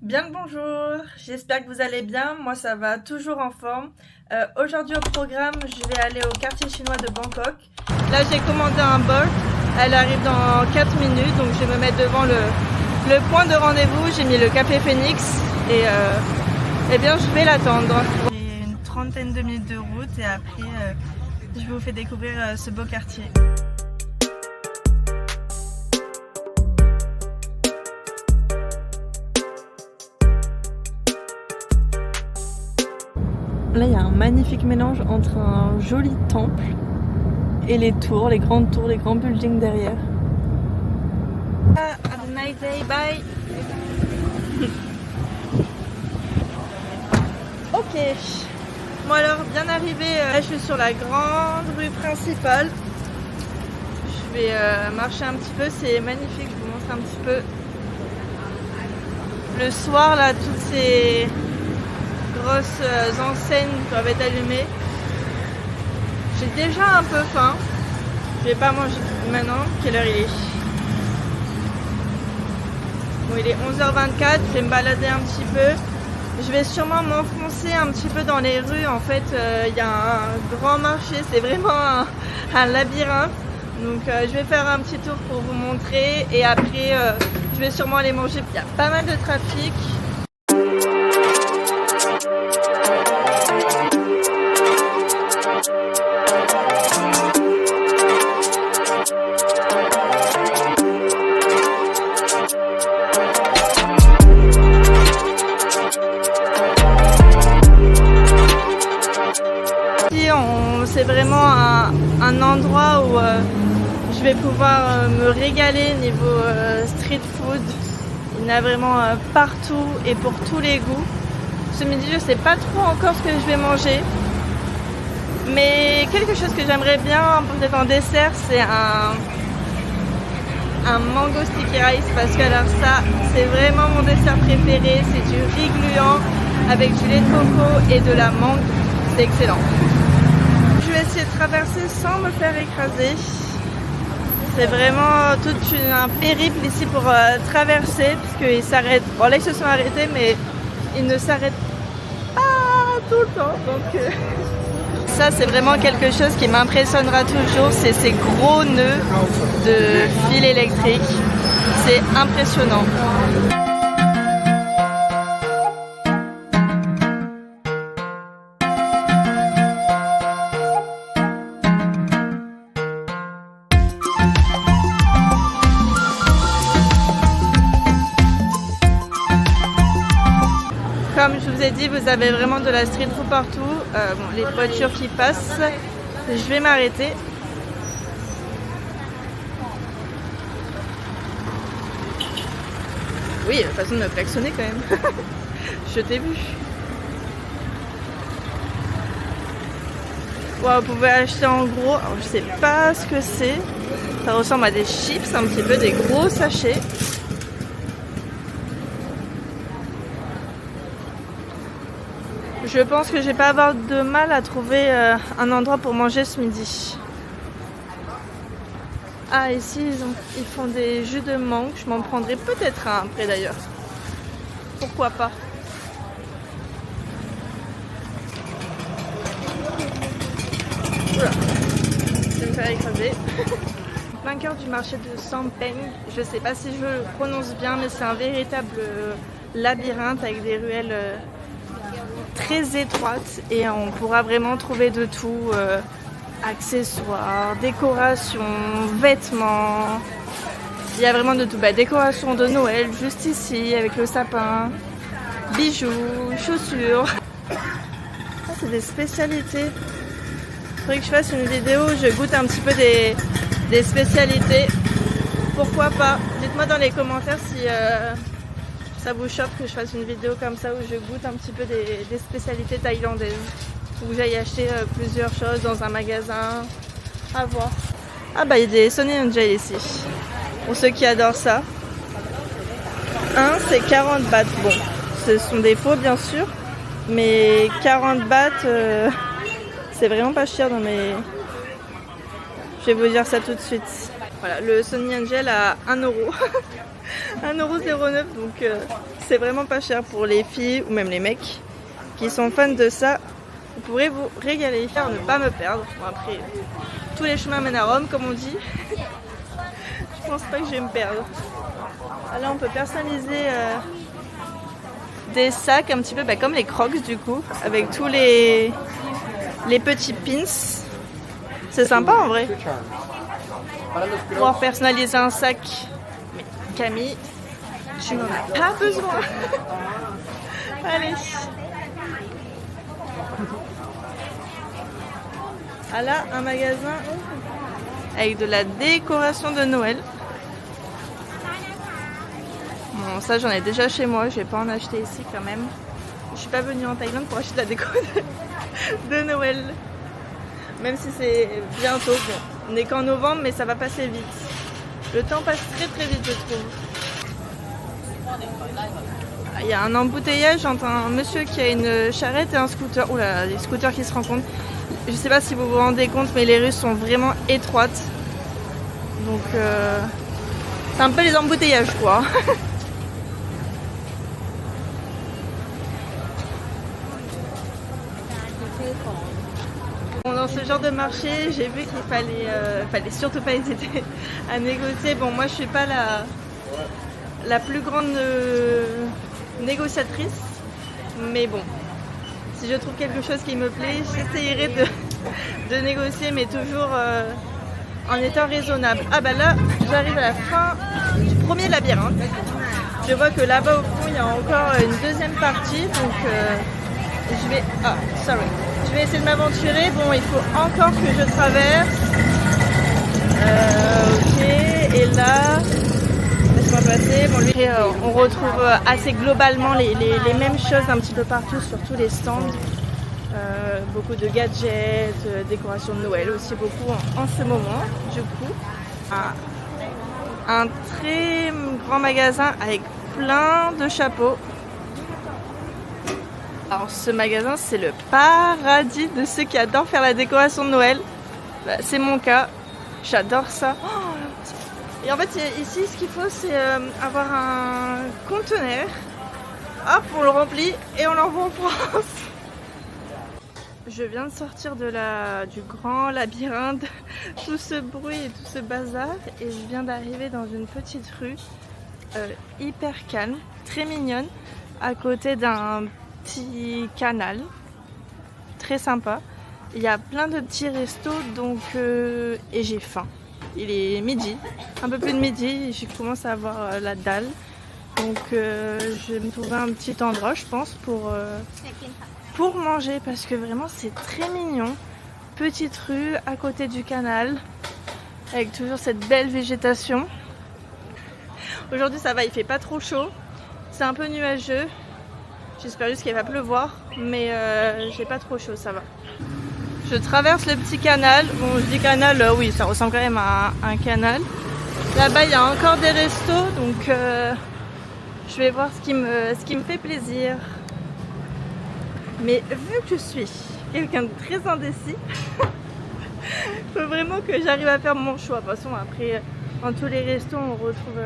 Bien le bonjour, j'espère que vous allez bien, moi ça va toujours en forme. Aujourd'hui au programme, je vais aller au quartier chinois de Bangkok. Là j'ai commandé un Bolt, elle arrive dans 4 minutes, donc je vais me mettre devant le point de rendez-vous. J'ai mis le café Phoenix et eh bien je vais l'attendre. J'ai une trentaine de minutes de route et après je vous fais découvrir ce beau quartier. Là, il y a un magnifique mélange entre un joli temple et les tours, les grands buildings derrière. Have a nice day, bye. Ok. Bon alors, bien arrivé, là je suis sur la grande rue principale. Je vais marcher un petit peu, c'est magnifique, je vous montre un petit peu. Le soir, là, toutes ces grosses enseignes doivent être allumées. J'ai déjà un peu faim. Je vais pas manger maintenant. Quelle heure il est? Bon, il est 11h24. Je vais me balader un petit peu. Je vais sûrement m'enfoncer un petit peu dans les rues. En fait, il y a un grand marché. C'est vraiment un labyrinthe. Donc, je vais faire un petit tour pour vous montrer. Et après, je vais sûrement aller manger. Il y a pas mal de trafic. C'est vraiment un endroit où je vais pouvoir me régaler niveau street food. Il y en a vraiment partout et pour tous les goûts. Ce midi, je sais pas trop encore ce que je vais manger. Mais quelque chose que j'aimerais bien peut-être en dessert, c'est un mango sticky rice. Parce que alors ça, c'est vraiment mon dessert préféré. C'est du riz gluant avec du lait de coco et de la mangue. C'est excellent. Je vais essayer de traverser sans me faire écraser. C'est vraiment tout un périple ici pour traverser, puisqu'ils s'arrêtent. Bon là ils se sont arrêtés, mais ils ne s'arrêtent pas tout le temps. Donc ça c'est vraiment quelque chose qui m'impressionnera toujours, c'est ces gros nœuds de fil électrique. C'est impressionnant. Comme je vous ai dit, vous avez vraiment de la street food partout. Bon, les voitures qui passent, je vais m'arrêter. Oui, façon de me klaxonner quand même. Je t'ai vu. Wow, vous pouvez acheter en gros. Alors, je sais pas ce que c'est. Ça ressemble à des chips, un petit peu des gros sachets. Je pense que je vais pas avoir de mal à trouver un endroit pour manger ce midi. Ah, ici ils font des jus de mangue. Je m'en prendrai peut-être un après d'ailleurs. Pourquoi pas? Oula, je vais me faire écraser. Plein cœur du marché de Sampeng. Je sais pas si je le prononce bien, mais c'est un véritable labyrinthe avec des ruelles très étroite et on pourra vraiment trouver de tout, accessoires, décorations, vêtements. Il y a vraiment de tout. Décoration de Noël juste ici avec le sapin, bijoux, chaussures. Ah, c'est des spécialités. Il faudrait que je fasse une vidéo où je goûte un petit peu des spécialités. Pourquoi pas? Dites-moi dans les commentaires si ça vous choque que je fasse une vidéo comme ça où je goûte un petit peu des spécialités thaïlandaises. Où j'aille acheter plusieurs choses dans un magasin. À voir. Ah bah il y a des Sonny & Jay ici. Pour ceux qui adorent ça. Un c'est 40 bahts. Bon, ce sont des faux bien sûr. Mais 40 bahts, c'est vraiment pas cher dans mes... Je vais vous dire ça tout de suite. Voilà, le Sonny & Jay à 1 €. 1,09 €, donc c'est vraiment pas cher pour les filles ou même les mecs qui sont fans de ça. Vous pourrez vous régaler. Faire ne pas me perdre. Bon, après, tous les chemins mènent à Rome, comme on dit. Je pense pas que je vais me perdre. Là, on peut personnaliser des sacs un petit peu comme les Crocs du coup, avec tous les petits pins. C'est sympa en vrai. Pouvoir personnaliser un sac. Mais Camille, tu n'en as pas besoin. Allez. Ah là, un magasin avec de la décoration de Noël. Bon, ça j'en ai déjà chez moi, je vais pas en acheter ici quand même. Je suis pas venue en Thaïlande pour acheter de la déco de Noël. Même si c'est bientôt, bon, on n'est qu'en novembre mais ça va passer vite. Le temps passe très très vite je trouve. Il y a un embouteillage entre un monsieur qui a une charrette et un scooter. Oula, les scooters qui se rencontrent. Je sais pas si vous vous rendez compte mais les rues sont vraiment étroites. Donc c'est un peu les embouteillages quoi. Bon, dans ce genre de marché, j'ai vu qu'il fallait surtout pas hésiter à négocier. Bon, moi je suis pas la plus grande négociatrice, mais bon, si je trouve quelque chose qui me plaît, j'essayerai de négocier, mais toujours en étant raisonnable. Ah bah là, j'arrive à la fin du premier labyrinthe. Je vois que là-bas au fond, il y a encore une deuxième partie, donc je vais... Ah, sorry. Je vais essayer de m'aventurer. Bon, il faut encore que je traverse. Ok, et là... Laisse-moi passer. Bon, lui, on retrouve assez globalement les mêmes choses un petit peu partout sur tous les stands. Beaucoup de gadgets, décorations de Noël aussi beaucoup en ce moment, du coup. Un très grand magasin avec plein de chapeaux. Alors ce magasin c'est le paradis de ceux qui adorent faire la décoration de Noël. Bah, c'est mon cas, j'adore ça. Et en fait ici ce qu'il faut c'est avoir un conteneur. Hop, on le remplit et on l'envoie en France. Je viens de sortir du grand labyrinthe, tout ce bruit et tout ce bazar, et je viens d'arriver dans une petite rue hyper calme, très mignonne, à côté d'un petit canal, très sympa. Il y a plein de petits restos, donc et j'ai faim. Il est midi, un peu plus de midi, je commence à avoir la dalle, donc je vais me trouver un petit endroit, je pense, pour manger parce que vraiment c'est très mignon. Petite rue à côté du canal avec toujours cette belle végétation. Aujourd'hui ça va, il fait pas trop chaud, c'est un peu nuageux. J'espère juste qu'il va pleuvoir, mais j'ai pas trop chaud, ça va. Je traverse le petit canal. Bon, je dis canal, oui, ça ressemble quand même à un canal. Là-bas il y a encore des restos, donc je vais voir ce qui me fait plaisir. Mais vu que je suis quelqu'un de très indécis, il faut vraiment que j'arrive à faire mon choix. De toute façon, après, dans tous les restos, on retrouve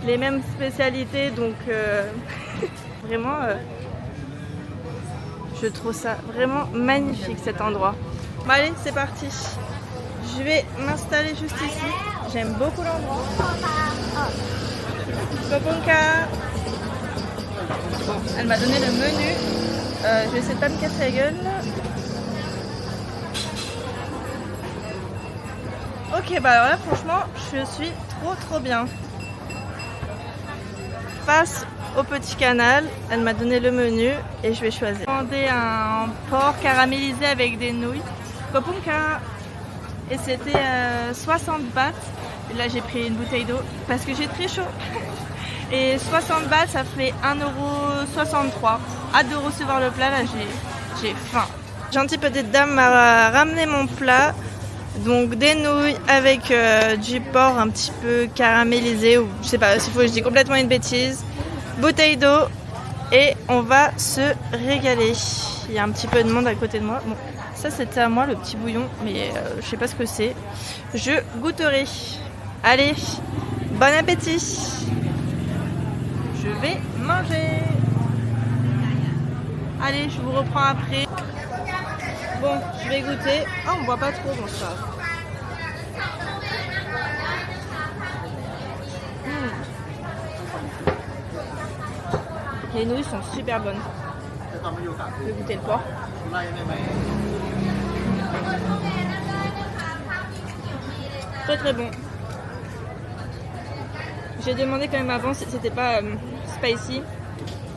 les mêmes spécialités. Donc, vraiment, je trouve ça vraiment magnifique cet endroit. Bon, allez, c'est parti. Je vais m'installer juste ici. J'aime beaucoup l'endroit. Koponka. Elle m'a donné le menu. Je vais essayer de pas me casser la gueule. Ok, bah alors là franchement je suis trop bien. Face au petit canal, elle m'a donné le menu et je vais choisir. J'ai demandé un porc caramélisé avec des nouilles. Kopunka. Et c'était 60 bahts. Et là j'ai pris une bouteille d'eau parce que j'ai très chaud. Et 60 bahts ça fait 1,63 €. Hâte de recevoir le plat, là j'ai faim. Gentille petite dame m'a ramené mon plat. Donc des nouilles avec du porc un petit peu caramélisé. Ou je sais pas s'il faut que je dis complètement une bêtise. Bouteille d'eau. Et on va se régaler. Il y a un petit peu de monde à côté de moi. Bon, ça c'était à moi le petit bouillon. Mais je sais pas ce que c'est. Je goûterai. Allez, bon appétit. vais manger. Allez, je vous reprends après. Bon, je vais goûter. Ah, on boit pas trop, bon ça. Les nouilles sont super bonnes. Je vais goûter le porc. Très très bon. J'ai demandé quand même avant si c'était pas spicy.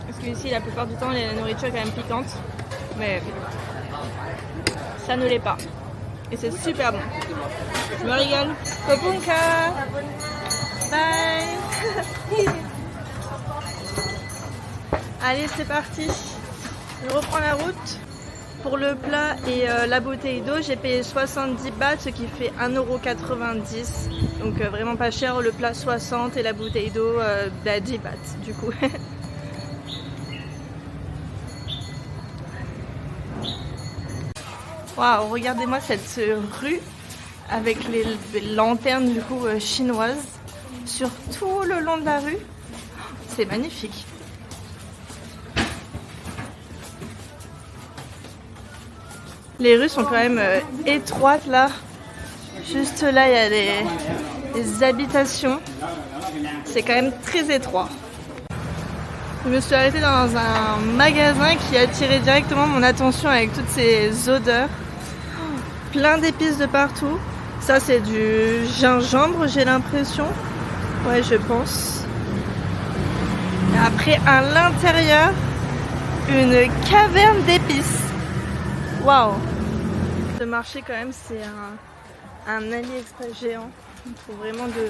Parce que ici la plupart du temps la nourriture est quand même piquante. Mais ça ne l'est pas. Et c'est super bon. Je me régale. Kopunka. Bye. Allez, c'est parti. Je reprends la route. Pour le plat et la bouteille d'eau, j'ai payé 70 bahts, ce qui fait 1,90 €. Donc vraiment pas cher. Le plat 60 et la bouteille d'eau 10 bahts du coup. Waouh, regardez-moi cette rue avec les lanternes du coup chinoises sur tout le long de la rue. C'est magnifique. Les rues sont quand même étroites là. Juste là, il y a des habitations. C'est quand même très étroit. Je me suis arrêtée dans un magasin qui a attiré directement mon attention avec toutes ces odeurs. Plein d'épices de partout. Ça, c'est du gingembre, j'ai l'impression. Ouais, je pense. Et après, à l'intérieur, une caverne d'épices. Waouh! Ce marché, quand même, c'est un AliExpress géant. On trouve vraiment de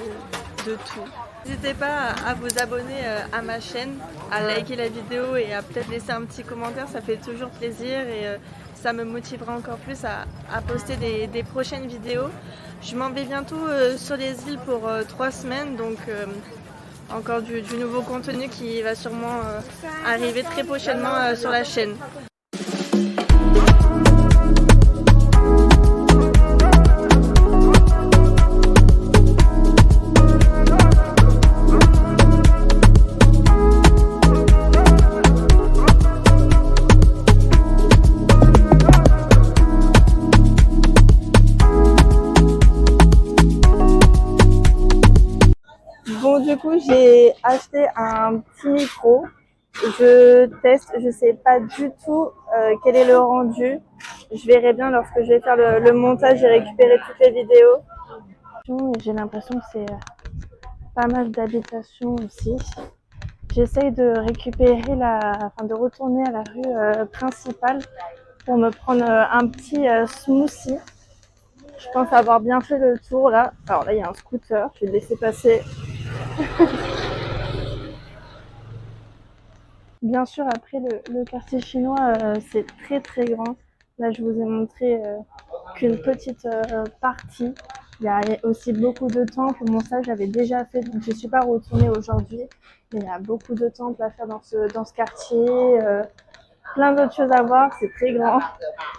tout. N'hésitez pas à vous abonner à ma chaîne, à liker la vidéo et à peut-être laisser un petit commentaire. Ça fait toujours plaisir et ça me motivera encore plus à poster des prochaines vidéos. Je m'en vais bientôt sur les îles pour 3 semaines, donc encore du nouveau contenu qui va sûrement arriver très prochainement sur la chaîne. Bon, du coup, j'ai acheté un petit micro. Je teste, je sais pas du tout quel est le rendu. Je verrai bien lorsque je vais faire le montage et récupérer toutes les vidéos. J'ai l'impression que c'est pas mal d'habitations aussi. J'essaye de récupérer de retourner à la rue principale pour me prendre un petit smoothie. Je pense avoir bien fait le tour là. Alors là, il y a un scooter, je vais le laisser passer. Bien sûr, après le quartier chinois, c'est très très grand. Là, je vous ai montré qu'une petite partie. Il y a aussi beaucoup de temples. Bon, ça, j'avais déjà fait, donc je ne suis pas retournée aujourd'hui. Il y a beaucoup de temples à faire dans ce quartier. Plein d'autres choses à voir, c'est très grand.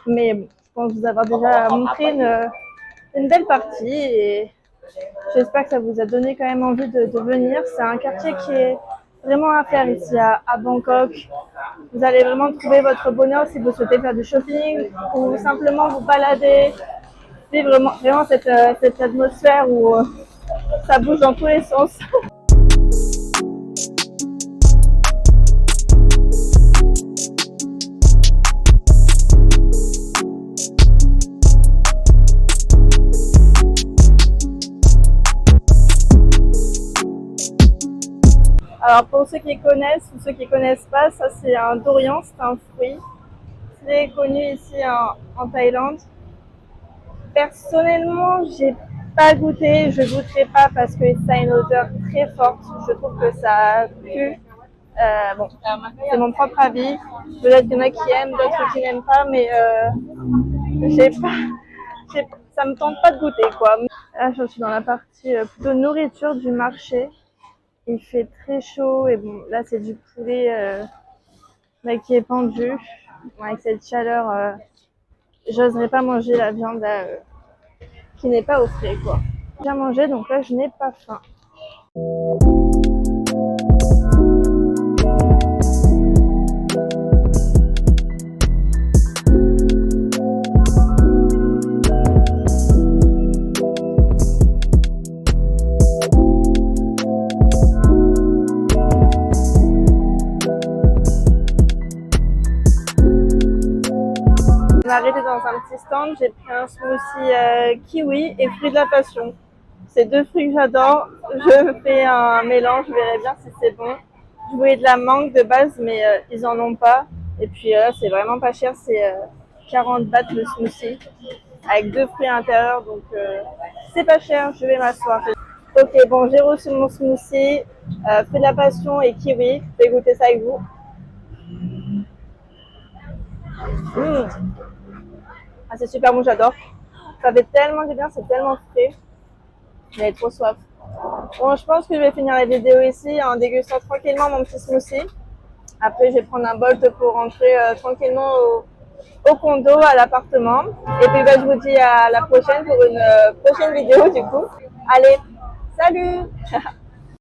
Mais bon, je pense vous avoir déjà montré une belle partie. Et j'espère que ça vous a donné quand même envie de venir. C'est un quartier qui est vraiment à faire ici à Bangkok. Vous allez vraiment trouver votre bonheur si vous souhaitez faire du shopping ou simplement vous balader. Vivre vraiment cette atmosphère où ça bouge dans tous les sens. Alors pour ceux qui connaissent ou ceux qui connaissent pas, ça c'est un dorian, c'est un fruit très connu ici en Thaïlande. Personnellement, j'ai pas goûté, je goûterai pas parce que ça a une odeur très forte. Je trouve que ça pue. Bon, c'est mon propre avis. Peut-être qu'il y en a qui aiment, d'autres qui n'aiment pas, mais ça me tente pas de goûter quoi. Là, je suis dans la partie plutôt nourriture du marché. Il fait très chaud et bon, là c'est du poulet qui est pendu. Avec cette chaleur, j'oserais pas manger la viande qui n'est pas au frais quoi. J'ai bien mangé donc là je n'ai pas faim. On est arrêté dans un petit stand, j'ai pris un smoothie kiwi et fruits de la passion. C'est deux fruits que j'adore. Je fais un mélange, je verrai bien si c'est bon. Je voulais de la mangue de base, mais ils en ont pas. Et puis là, c'est vraiment pas cher, c'est 40 bahts le smoothie avec deux fruits à l'intérieur, donc c'est pas cher. Je vais m'asseoir. Ok, bon, j'ai reçu mon smoothie, fruits de la passion et kiwi. Je vais goûter ça avec vous. Mmh. Ah, c'est super bon, j'adore. Ça fait tellement du bien, c'est tellement frais. J'avais trop soif. Bon, je pense que je vais finir la vidéo ici en dégustant tranquillement mon petit smoothie. Après, je vais prendre un Bolt pour rentrer tranquillement au condo, à l'appartement. Et puis, bah, je vous dis à la prochaine pour une prochaine vidéo du coup. Allez, salut!